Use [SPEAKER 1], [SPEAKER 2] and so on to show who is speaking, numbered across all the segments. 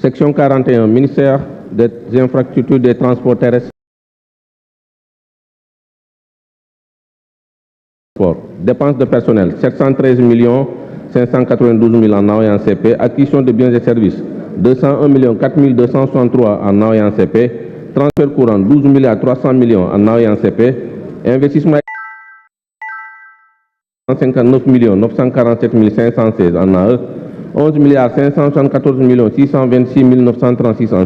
[SPEAKER 1] Section 41, ministère des infrastructures des transports terrestres. Dépenses de personnel, 713 592 000 en AO et en CP. Acquisition de biens et services, 201 4 263 en AO et en CP. Transfert courant, 12 300 millions en AO et en CP. Investissement 159 947 516 en AE. 11 574 626 936 en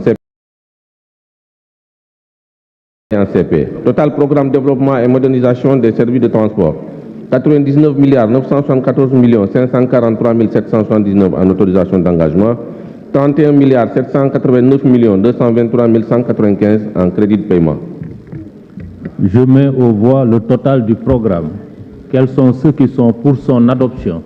[SPEAKER 1] CP. Total programme développement et modernisation des services de transport. 99 974 543 779 en autorisation d'engagement. 31 789 223 195 en crédit de paiement.
[SPEAKER 2] Je mets aux voix le total du programme. Quels sont ceux qui sont pour son adoption?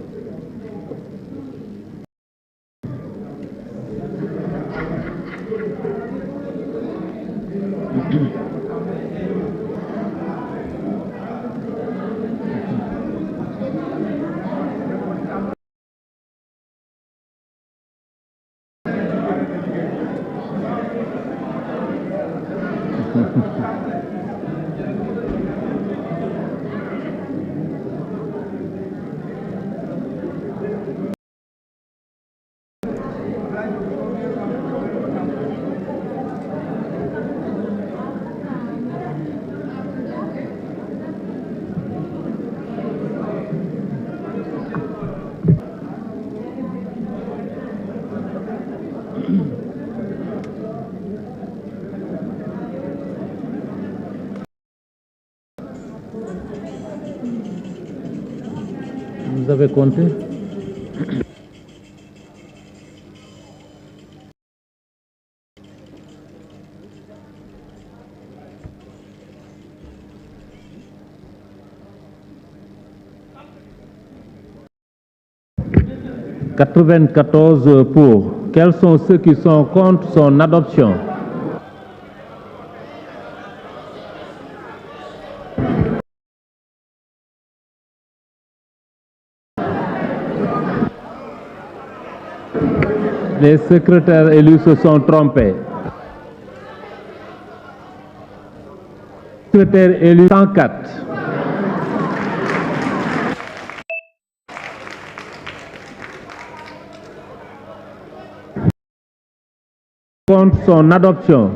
[SPEAKER 2] Vous avez compté? « 94 pour. Quels sont ceux qui sont contre son adoption? Les secrétaires élus se sont trompés. Secrétaire élu 104. Contre son adoption.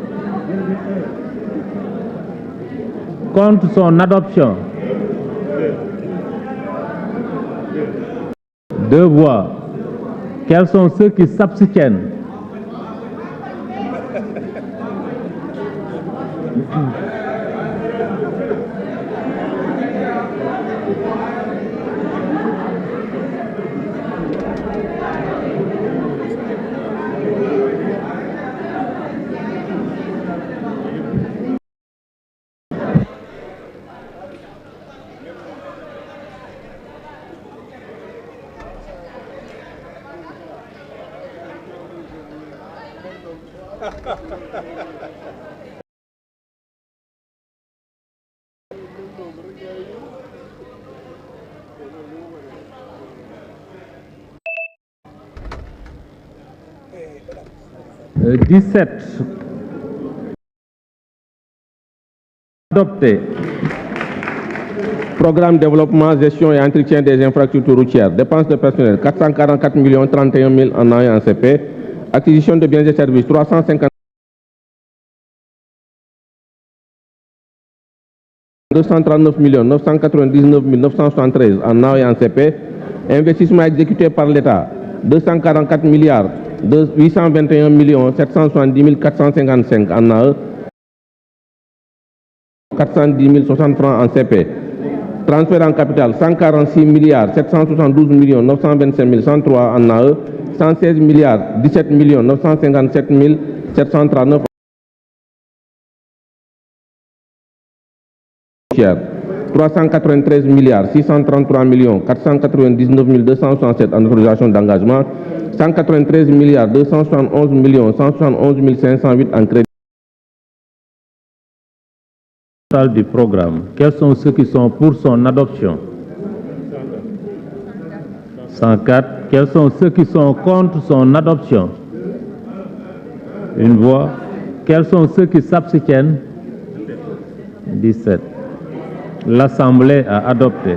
[SPEAKER 2] Contre son adoption. 2 voix. Quels sont ceux qui s'abstiennent? « 17. Adopté.
[SPEAKER 1] Programme développement, gestion et entretien des infrastructures routières. Dépenses de personnel, 444 031 000 en AE et en CP. Acquisition de biens et services, 350 239 999 973 en AE et en CP. Investissement exécuté par l'État, 244 821 770 455 en AE, 410 060 francs en CP. Transfert en capital, 146 772 925 103 en AE, 116 17 957 739 393 633 499 267 en autorisation d'engagement, 193 271 171 508 en crédit.
[SPEAKER 2] Du programme. Quels sont ceux qui sont pour son adoption? 104. Quels sont ceux qui sont contre son adoption? Une voix. Quels sont ceux qui s'abstiennent? 17. L'Assemblée a adopté.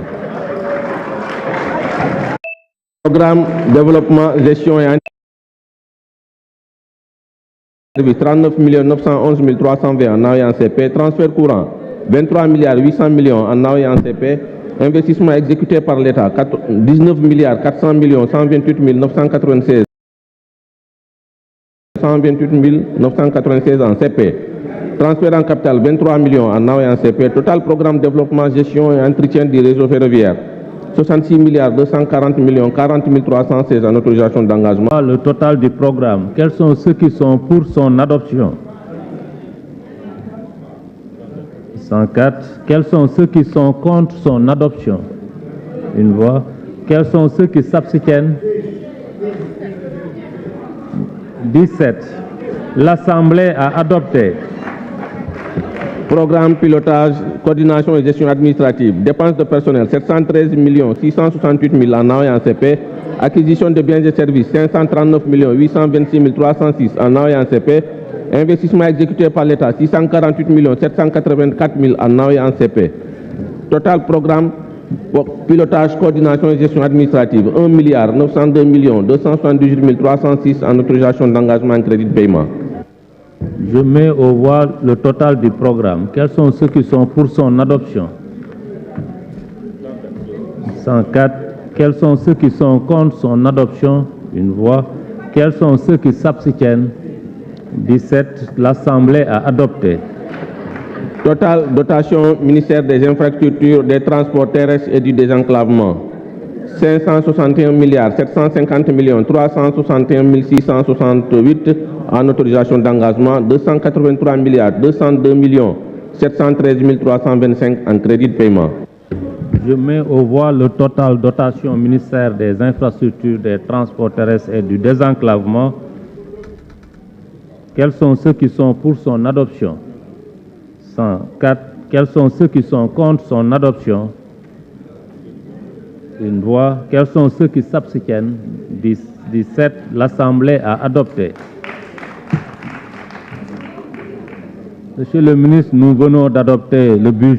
[SPEAKER 1] Programme développement, gestion et 39 911 320 en AOE en CP, transfert courant 23 800 millions en AOE en CP, investissement exécuté par l'État 19 400 millions 128 996 en CP, transfert en capital 23 millions en AOE en CP, total programme développement, gestion et entretien du réseau ferroviaire 66 240 millions 40 316 en autorisation d'engagement.
[SPEAKER 2] Le total du programme, quels sont ceux qui sont pour son adoption? 104. Quels sont ceux qui sont contre son adoption? Une voix. Quels sont ceux qui s'abstiennent? 17. L'Assemblée a adopté.
[SPEAKER 1] Programme pilotage, coordination et gestion administrative, dépenses de personnel 713 668 000 en AOE en CP, acquisition de biens et services 539 826 306 en AOE en CP, investissement exécuté par l'État 648 784 000 en AOE en CP. Total programme pilotage, coordination et gestion administrative 1 902 278 306 en autorisation d'engagement en crédit de paiement.
[SPEAKER 2] Je mets au voie le total du programme. Quels sont ceux qui sont pour son adoption? 104. Quels sont ceux qui sont contre son adoption? Une voix. Quels sont ceux qui s'abstiennent? 17. L'Assemblée a adopté.
[SPEAKER 1] Total dotation ministère des infrastructures, des transports terrestres et du désenclavement 561 750 361 668 en autorisation d'engagement, 283 202 713 325 en crédit de paiement.
[SPEAKER 2] Je mets au voie le total dotation ministère des infrastructures, des transports terrestres et du désenclavement. Quels sont ceux qui sont pour son adoption? 104. Quels sont ceux qui sont contre son adoption? Une voix. Quels sont ceux qui s'abstiennent? 17. L'Assemblée a adopté. Monsieur le ministre, nous venons d'adopter le budget.